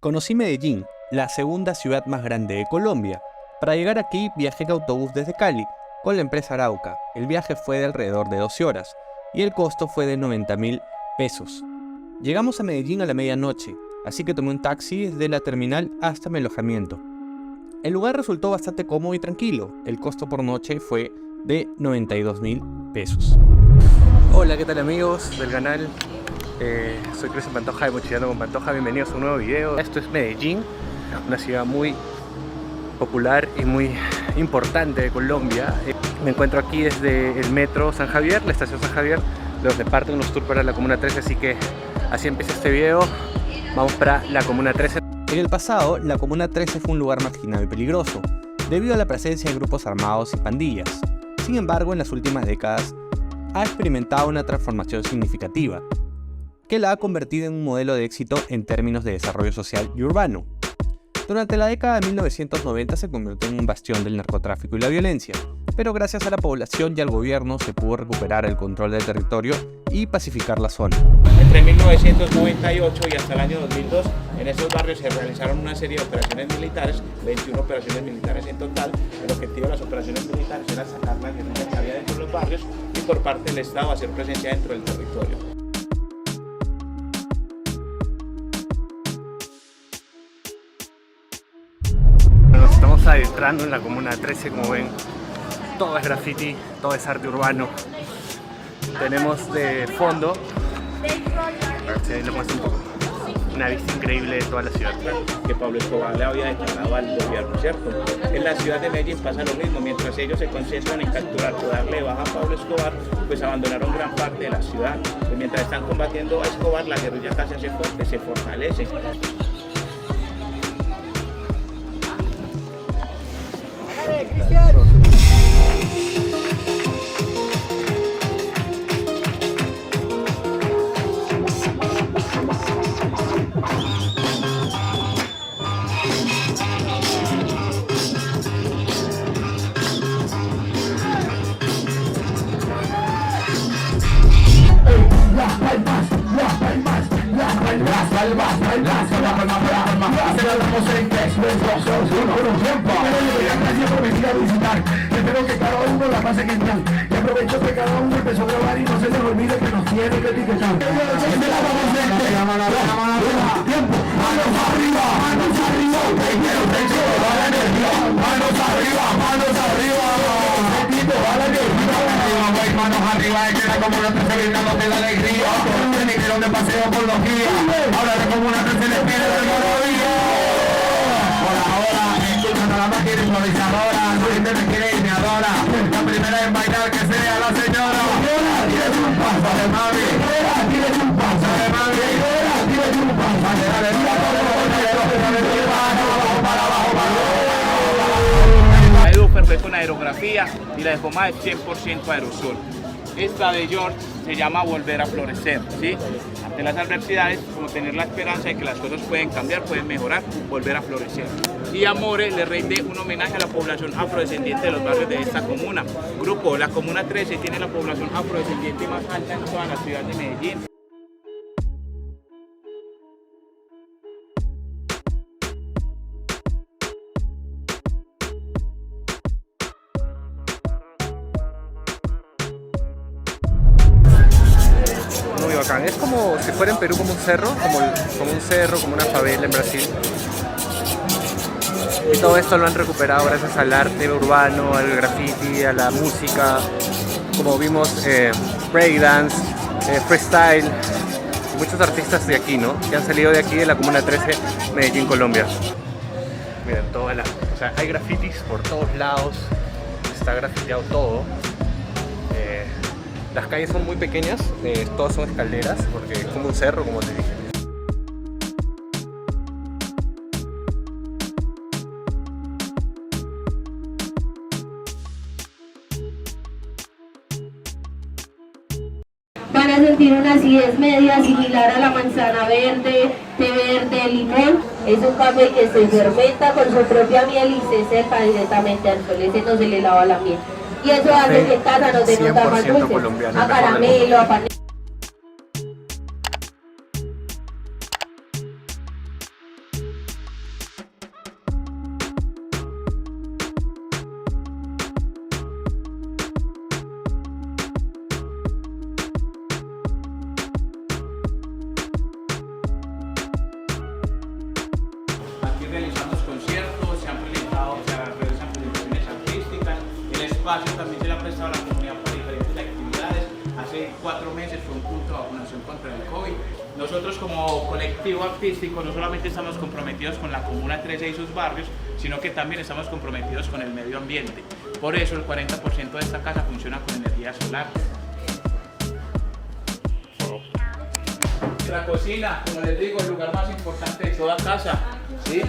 Conocí Medellín, la segunda ciudad más grande de Colombia. Para llegar aquí viajé en autobús desde Cali, con la empresa Arauca. El viaje fue de alrededor de 12 horas, y el costo fue de 90.000 pesos. Llegamos a Medellín a la medianoche, así que tomé un taxi desde la terminal hasta mi alojamiento. El lugar resultó bastante cómodo y tranquilo. El costo por noche fue de 92.000 pesos. Hola, ¿qué tal amigos del canal? Soy Cristian Pantoja de Mochilando con Pantoja. Bienvenidos a un nuevo video. Esto es Medellín, una ciudad muy popular y muy importante de Colombia. Me encuentro aquí desde el metro San Javier, la estación San Javier, de donde parten unos tours para la Comuna 13, así que así empieza este video. Vamos para la Comuna 13. En el pasado, la Comuna 13 fue un lugar marginado y peligroso, debido a la presencia de grupos armados y pandillas. Sin embargo, en las últimas décadas ha experimentado una transformación significativa, que la ha convertido en un modelo de éxito en términos de desarrollo social y urbano. Durante la década de 1990 se convirtió en un bastión del narcotráfico y la violencia, pero gracias a la población y al gobierno se pudo recuperar el control del territorio y pacificar la zona. Entre 1998 y hasta el año 2002, en esos barrios se realizaron una serie de operaciones militares, 21 operaciones militares en total. El objetivo de las operaciones militares era sacar la guerrilla que había dentro de los barrios y por parte del Estado hacer presencia dentro del territorio. Nos estamos adentrando en la Comuna 13, como ven, todo es graffiti, todo es arte urbano. Tenemos de fondo, a ver si lo muestro un poco, una vista increíble de toda la ciudad. Que Pablo Escobar le había declarado al gobierno, ¿cierto? En la ciudad de Medellín pasa lo mismo. Mientras ellos se concentran en capturar o darle baja a Pablo Escobar, pues abandonaron gran parte de la ciudad. Pues mientras están combatiendo a Escobar, la guerrilla acá se hace fuerte, se fortalece. Espero que cada uno la pase genial. Y aprovecho que cada uno empezó a grabar y no se les olvide que nos tiene que etiquetar. Tiempo. Manos arriba, manos arriba. Manos arriba, manos arriba. Manos arriba, es que la Comuna 13 brindándote la alegría. Se dijeron de paseo por los días. Ahora la Comuna 13 les pide de maravilla. Por ahora, escuchan a la máquina improvisadora. Su gente me quiere y me adora. La primera en bailar que sea la señora. Tírate un paso de mami. Tírate un paso de mami. Tírate un paso. Dale, dale, La de Dufer fue con aerografía y la de Foma es 100% aerosol. Esta de George se llama Volver a Florecer, ¿sí? Ante las adversidades, como tener la esperanza de que las cosas pueden cambiar, pueden mejorar, volver a florecer. Y Amore le rinde un homenaje a la población afrodescendiente de los barrios de esta comuna. Grupo, la Comuna 13 tiene la población afrodescendiente más alta en toda la ciudad de Medellín. bacán. Es como si fuera en Perú como un cerro, como una favela en Brasil. Y todo esto lo han recuperado gracias al arte urbano, al graffiti, a la música. Como vimos, breakdance, freestyle. Muchos artistas de aquí, ¿no? Que han salido de aquí, de la Comuna 13, Medellín, Colombia. Miren, o sea, hay grafitis por todos lados. Está grafiteado todo. Las calles son muy pequeñas, todas son escaleras, porque es como un cerro, como te dije. Van a sentir una acidez media similar a la manzana verde, té verde, limón. Es un café que se fermenta con su propia miel y se seca directamente al sol. Ese no se le lava la miel. Y eso hace que en casa no se nota más dulce, a caramelo, a panela. También se le ha prestado a la comunidad para diferentes actividades. Hace 4 meses fue un punto de vacunación contra el COVID. Nosotros como colectivo artístico no solamente estamos comprometidos con la Comuna 13 y sus barrios, sino que también estamos comprometidos con el medio ambiente. Por eso el 40% de esta casa funciona con energía solar. La cocina, como les digo, el lugar más importante de toda casa, ¿sí?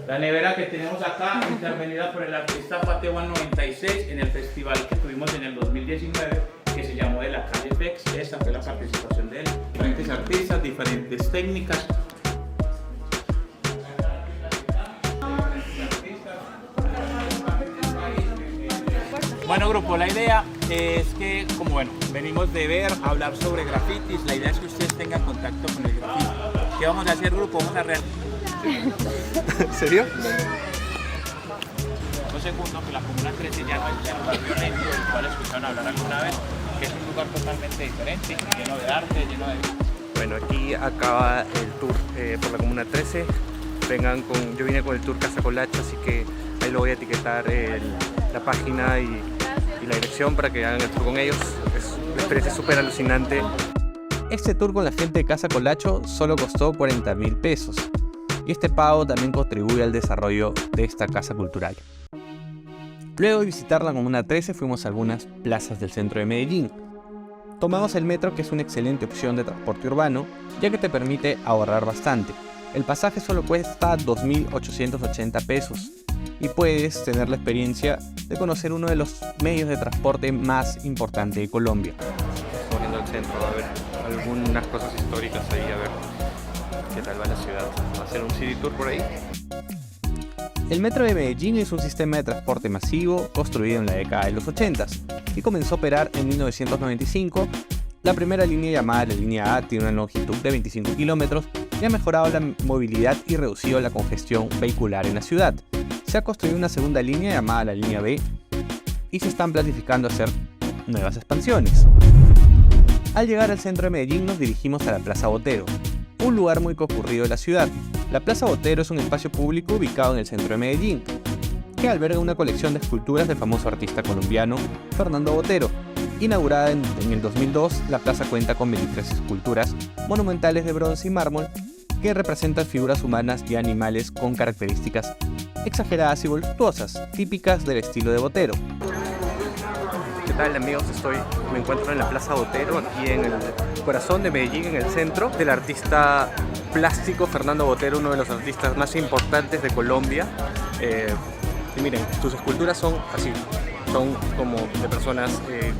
La nevera que tenemos acá, intervenida por el artista Fatewan 96 en el festival que tuvimos en el 2019, que se llamó De la Calle Pex. Esta fue la participación de él. Diferentes artistas, diferentes técnicas. Bueno, grupo, la idea es que, como bueno, venimos de ver, hablar sobre grafitis, la idea es que ustedes tengan contacto con el grafiti. ¿Qué vamos a hacer, grupo? Vamos a ¿En serio? Un segundo, que la Comuna 13 ya no es el lugar violento del cual escucharon hablar alguna vez, que es un lugar totalmente diferente, lleno de arte, lleno de... Bueno, aquí acaba el tour por la Comuna 13. Yo vine con el tour Casa Colacho, así que ahí lo voy a etiquetar la página y la dirección para que hagan el tour con ellos. Es una experiencia súper alucinante. Este tour con la gente de Casa Colacho solo costó 40.000 pesos. Y este pago también contribuye al desarrollo de esta casa cultural. Luego de visitar la Comuna 13 fuimos a algunas plazas del centro de Medellín. Tomamos el metro, que es una excelente opción de transporte urbano, ya que te permite ahorrar bastante. El pasaje solo cuesta 2.880 pesos y puedes tener la experiencia de conocer uno de los medios de transporte más importantes de Colombia. Estamos viendo el centro, a ver algunas cosas históricas ahí, a ver qué tal va la ciudad. ¿Va a ser un city tour por ahí? El metro de Medellín es un sistema de transporte masivo construido en la década de los 80s y comenzó a operar en 1995. La primera línea, llamada la línea A, tiene una longitud de 25 kilómetros y ha mejorado la movilidad y reducido la congestión vehicular en la ciudad. Se ha construido una segunda línea llamada la línea B y se están planificando hacer nuevas expansiones. Al llegar al centro de Medellín nos dirigimos a la Plaza Botero, un lugar muy concurrido de la ciudad. La Plaza Botero es un espacio público ubicado en el centro de Medellín, que alberga una colección de esculturas del famoso artista colombiano Fernando Botero. Inaugurada en el 2002, la plaza cuenta con 23 esculturas monumentales de bronce y mármol que representan figuras humanas y animales con características exageradas y voluptuosas, típicas del estilo de Botero. ¿Qué tal, amigos? Me encuentro en la Plaza Botero, aquí en el corazón de Medellín, en el centro, del artista plástico Fernando Botero, uno de los artistas más importantes de Colombia. Y miren, sus esculturas son así, son como de personas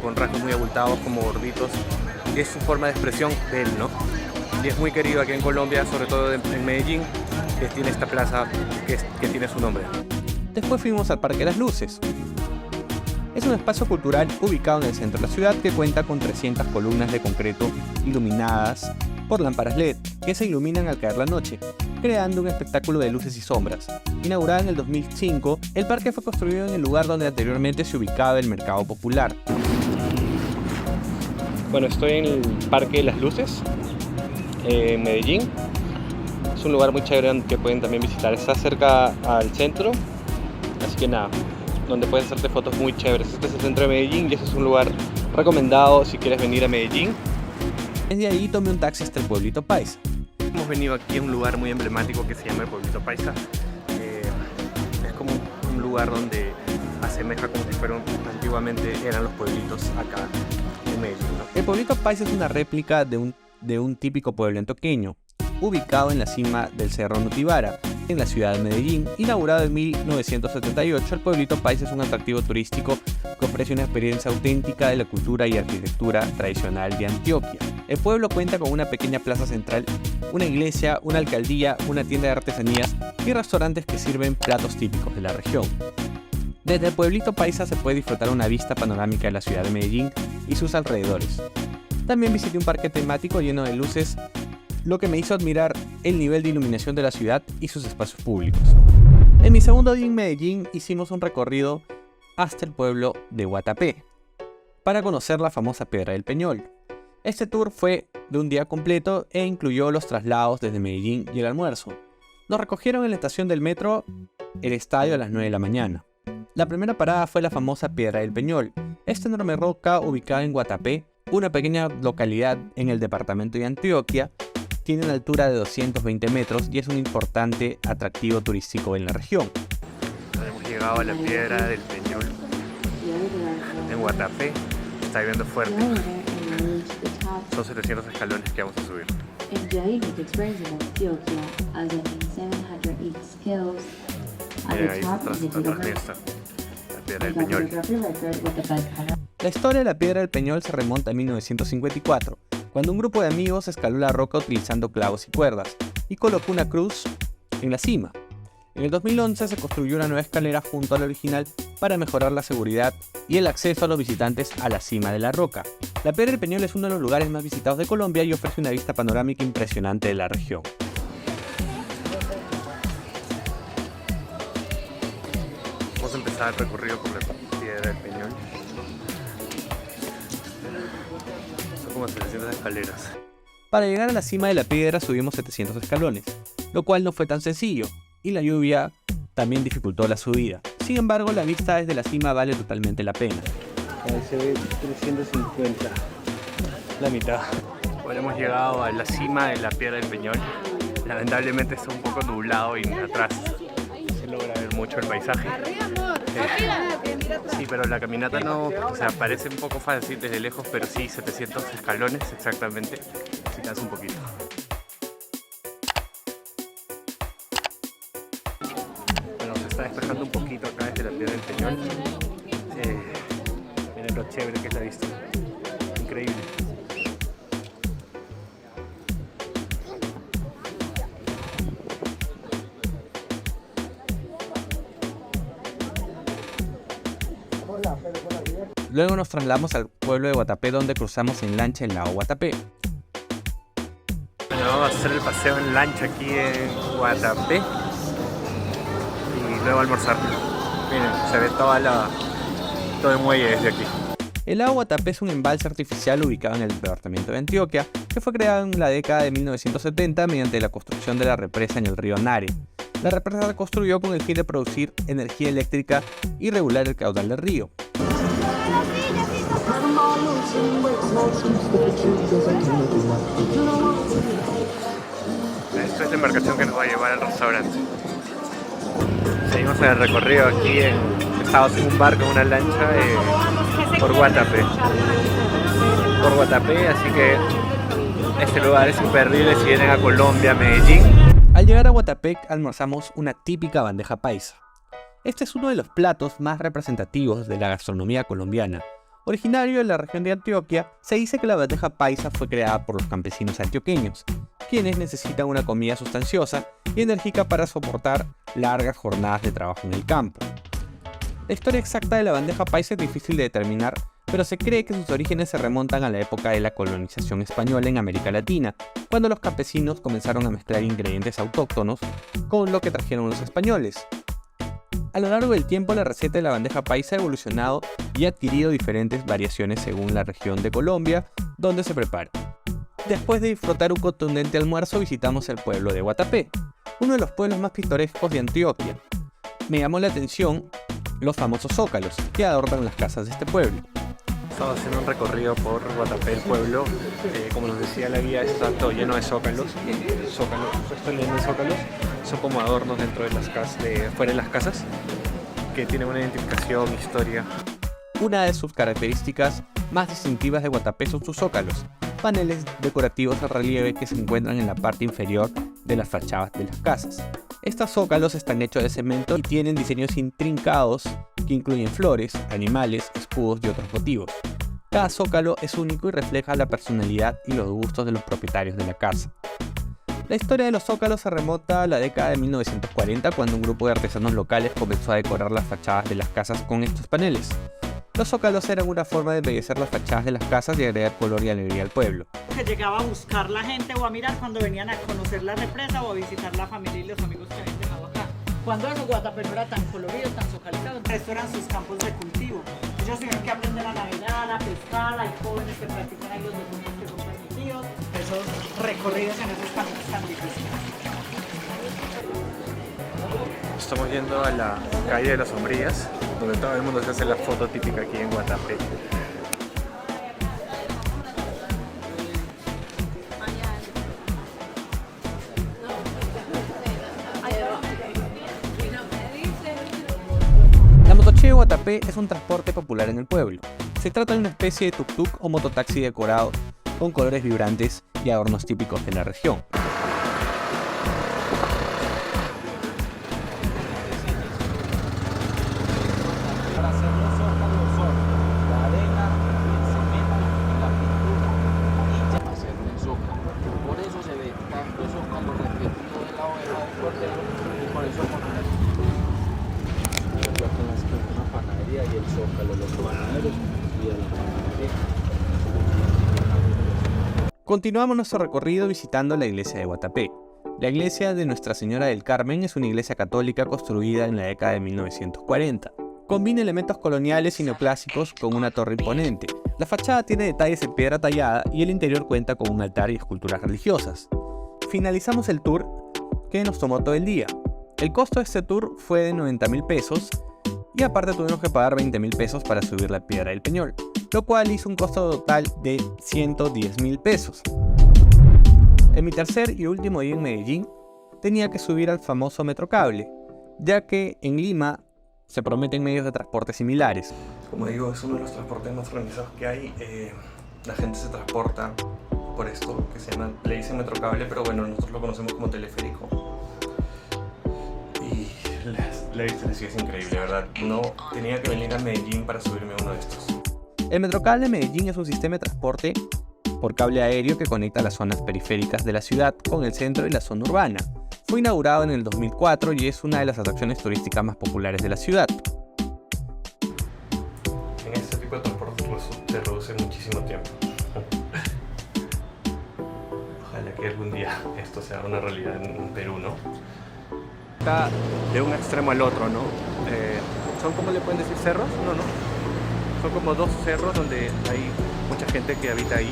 con rasgos muy abultados, como gorditos, y es su forma de expresión de él, ¿no? Y es muy querido aquí en Colombia, sobre todo en Medellín, que tiene esta plaza que tiene su nombre. Después fuimos al Parque Las Luces. Es un espacio cultural ubicado en el centro de la ciudad que cuenta con 300 columnas de concreto iluminadas por lámparas LED que se iluminan al caer la noche, creando un espectáculo de luces y sombras. Inaugurada en el 2005, el parque fue construido en el lugar donde anteriormente se ubicaba el Mercado Popular. Bueno, estoy en el Parque de las Luces, en Medellín. Es un lugar muy chévere que pueden también visitar. Está cerca al centro, así que nada, donde puedes hacerte fotos muy chéveres. Este es el centro de Medellín y ese es un lugar recomendado si quieres venir a Medellín. Desde ahí tomé un taxi hasta el Pueblito Paisa. Hemos venido aquí a un lugar muy emblemático que se llama el Pueblito Paisa. Es como un lugar donde asemeja como si fueron antiguamente eran los pueblitos acá en Medellín, ¿no? El Pueblito Paisa es una réplica de un típico pueblo antioqueño, ubicado en la cima del Cerro Nutibara, en la ciudad de Medellín. Inaugurado en 1978, el Pueblito Paisa es un atractivo turístico que ofrece una experiencia auténtica de la cultura y arquitectura tradicional de Antioquia. El pueblo cuenta con una pequeña plaza central, una iglesia, una alcaldía, una tienda de artesanías y restaurantes que sirven platos típicos de la región. Desde el Pueblito Paisa se puede disfrutar una vista panorámica de la ciudad de Medellín y sus alrededores. También visité un parque temático lleno de luces, lo que me hizo admirar el nivel de iluminación de la ciudad y sus espacios públicos. En mi segundo día en Medellín hicimos un recorrido hasta el pueblo de Guatapé para conocer la famosa Piedra del Peñol. Este tour fue de un día completo e incluyó los traslados desde Medellín y el almuerzo. Nos recogieron en la estación del metro El Estadio a las 9 de la mañana. La primera parada fue la famosa Piedra del Peñol, esta enorme roca ubicada en Guatapé, una pequeña localidad en el departamento de Antioquia. Tiene una altura de 220 metros y es un importante atractivo turístico en la región. Hemos llegado a la Piedra del Peñol en Guatapé. Está lloviendo fuerte. Son 700 escalones que vamos a subir. Miren ahí atrás de esta, la Piedra del Peñol. La historia de la Piedra del Peñol se remonta a 1954. Cuando un grupo de amigos escaló la roca utilizando clavos y cuerdas y colocó una cruz en la cima. En el 2011 se construyó una nueva escalera junto a la original para mejorar la seguridad y el acceso a los visitantes a la cima de la roca. La Piedra del Peñol es uno de los lugares más visitados de Colombia y ofrece una vista panorámica impresionante de la región. Vamos a empezar el recorrido por la Piedra del Peñol. Como 700 escaleras. Para llegar a la cima de la piedra subimos 700 escalones, lo cual no fue tan sencillo, y la lluvia también dificultó la subida. Sin embargo, la vista desde la cima vale totalmente la pena. Ahí se ve 350, la mitad. Bueno, hemos llegado a la cima de la Piedra del Peñol. Lamentablemente está un poco nublado y atrás se logra ver mucho el paisaje. Sí, pero la caminata no, o sea, parece un poco fácil desde lejos, pero sí, 700 escalones exactamente, se cansa un poquito. Bueno, se está despejando un poquito acá desde la Piedra del Peñol. Miren lo chévere que es la vista, increíble. Luego nos trasladamos al pueblo de Guatapé, donde cruzamos en lancha el lago Guatapé. Bueno, vamos a hacer el paseo en lancha aquí en Guatapé y luego almorzar. Miren, se ve todo el muelle desde aquí. El lago Guatapé es un embalse artificial ubicado en el departamento de Antioquia, que fue creado en la década de 1970 mediante la construcción de la represa en el río Nare. La represa se construyó con el fin de producir energía eléctrica y regular el caudal del río. Esta es la embarcación que nos va a llevar al restaurante. Seguimos en el recorrido aquí, estamos en un barco, en una lancha por Guatapé. Así que este lugar es imperdible si vienen a Colombia, Medellín. Al llegar a Guatapé almorzamos una típica bandeja paisa. Este es uno de los platos más representativos de la gastronomía colombiana. Originario de la región de Antioquia, se dice que la bandeja paisa fue creada por los campesinos antioqueños, quienes necesitan una comida sustanciosa y enérgica para soportar largas jornadas de trabajo en el campo. La historia exacta de la bandeja paisa es difícil de determinar, pero se cree que sus orígenes se remontan a la época de la colonización española en América Latina, cuando los campesinos comenzaron a mezclar ingredientes autóctonos con lo que trajeron los españoles. A lo largo del tiempo la receta de la bandeja paisa ha evolucionado y ha adquirido diferentes variaciones según la región de Colombia donde se prepara. Después de disfrutar un contundente almuerzo visitamos el pueblo de Guatapé, uno de los pueblos más pintorescos de Antioquia. Me llamó la atención los famosos zócalos que adornan las casas de este pueblo. Estamos haciendo un recorrido por Guatapé, el pueblo. Como nos decía la guía, está todo lleno de zócalos. Están llenos de zócalos. Son como adornos dentro de las casas, fuera de las casas, que tienen una identificación, historia. Una de sus características más distintivas de Guatapé son sus zócalos, paneles decorativos de relieve que se encuentran en la parte inferior de las fachadas de las casas. Estos zócalos están hechos de cemento y tienen diseños intrincados que incluyen flores, animales, escudos y otros motivos. Cada zócalo es único y refleja la personalidad y los gustos de los propietarios de la casa. La historia de los zócalos se remonta a la década de 1940, cuando un grupo de artesanos locales comenzó a decorar las fachadas de las casas con estos paneles. Los zócalos eran una forma de embellecer las fachadas de las casas y agregar color y alegría al pueblo. Que llegaba a buscar la gente o a mirar cuando venían a conocer la represa o a visitar la familia y los amigos que habían dejado acá. Cuando eso, Guatapé no era tan colorido, tan focalizado. Estos eran sus campos de cultivo. Ellos tuvieron que aprender a navegar, a pescar, hay jóvenes que practican ahí los deportes que son permitidos. Esos recorridos en esos caminos tan difíciles. Estamos yendo a la calle de las Sombrillas, donde todo el mundo se hace la foto típica aquí en Guatapé. La motochía de Guatapé es un transporte popular en el pueblo. Se trata de una especie de tuk-tuk o mototaxi decorado con colores vibrantes y adornos típicos de la región. Para hacer los zócalos son la arena, el cemento y la pintura y ya hacer el zócalo. Por eso se ve tanto zócalo repetido de la oveja del cordero y por eso ponen una panadería y el zócalo, los panaderos y la panadería. Continuamos nuestro recorrido visitando la iglesia de Guatapé. La iglesia de Nuestra Señora del Carmen es una iglesia católica construida en la década de 1940. Combina elementos coloniales y neoclásicos con una torre imponente. La fachada tiene detalles en piedra tallada y el interior cuenta con un altar y esculturas religiosas. Finalizamos el tour que nos tomó todo el día. El costo de este tour fue de 90.000 pesos y aparte tuvimos que pagar 20.000 pesos para subir la piedra del Peñol, lo cual hizo un costo total de 110.000 pesos. En mi tercer y último día en Medellín, tenía que subir al famoso Metrocable, ya que en Lima se prometen medios de transporte similares. Como digo, es uno de los transportes más organizados que hay. La gente se transporta por esto, que se llama, le dicen Metrocable, pero bueno, nosotros lo conocemos como teleférico. Y la distancia es increíble, ¿verdad? No tenía que venir a Medellín para subirme a uno de estos. El Metrocable Medellín es un sistema de transporte por cable aéreo que conecta las zonas periféricas de la ciudad con el centro y la zona urbana. Fue inaugurado en el 2004 y es una de las atracciones turísticas más populares de la ciudad. En este tipo de transporte se reduce muchísimo tiempo. Ojalá que algún día esto sea una realidad en Perú, ¿no? Está de un extremo al otro, ¿no? ¿Son, cómo le pueden decir, cerros? No. Son como dos cerros donde hay mucha gente que habita ahí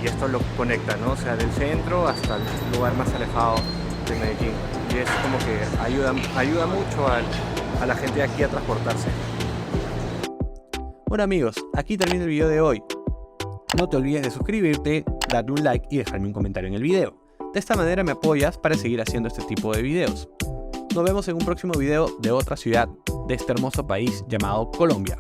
y esto lo conecta, ¿no? O sea, del centro hasta el lugar más alejado de Medellín. Y es como que ayuda mucho a la gente de aquí a transportarse. Bueno amigos, aquí termina el video de hoy. No te olvides de suscribirte, darle un like y dejarme un comentario en el video. De esta manera me apoyas para seguir haciendo este tipo de videos. Nos vemos en un próximo video de otra ciudad de este hermoso país llamado Colombia.